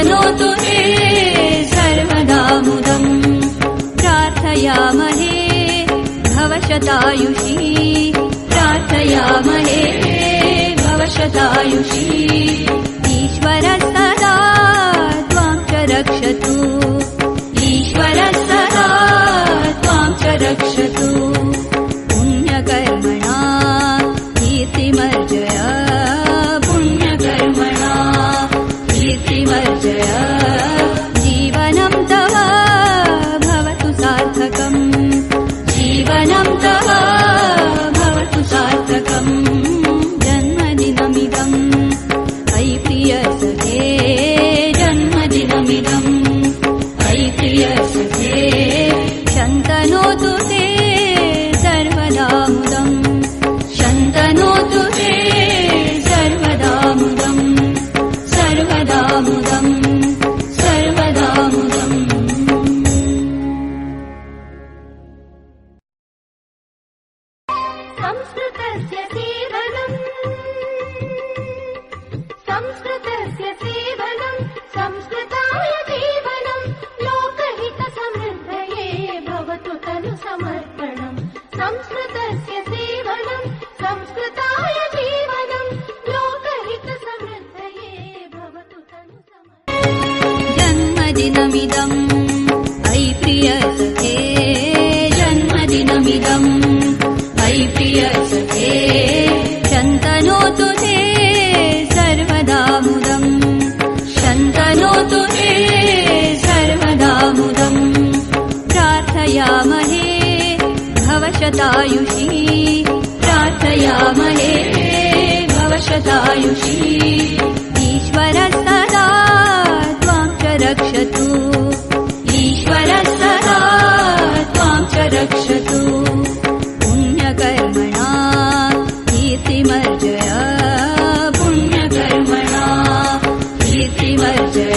शन्तनोतु ते सर्वदा मुदम् प्रार्थयामहे भवशतायुषी प्रार्थयामहे भवशतायुषी ईश्वरः सदा त्वां च रक्षतु ईश्वरः सदा त्वां च रक्षतु पुण्यकर्मणा कीर्तिमर्जय पुण्यकर्मणा कीर्तिमर्जय जीवनं तव भवतु सार्थकम् जीवनं तव भवतु सार्थकम् जन्मदिनमिदम् अयि प्रियसखे जन्मदिनमिदम् अयि प्रियसखे शन्तनोतु ते सर्वदा मुदम् शन्तनोतु ते सर्वदा मुदम् सर्वदा मुदम् सर्वदा मुदम् संस्कृतस्य सेवनम् संस्कृतस्य सेवनम् संस्कृताय जीवनम् लोकहितसमृद्धये भवतु तनु समर्पणम् संस्कृतस्य सेवनम् संस्कृताय जीवनम् लोकहितसमृद्धये भवतु तनु समर्पणम् जन्मदिनमिदम् अयि प्रियसखे जन्मदिनमिदम् अयि प्रियसखे शन्तनोतु ते सर्वदा मुदम् शन्तनोतु ते सर्वदा मुदम् प्रार्थयामहे भवशतायुषी प्रार्थयामहे भवशतायुषी ईश्वरः सदा त्वां च रक्षतु ईश्वरः सदा त्वां च रक्षतु पुण्यकर्मणा कीर्तिमर्जय पुण्यकर्मणा कीर्तिमर्जय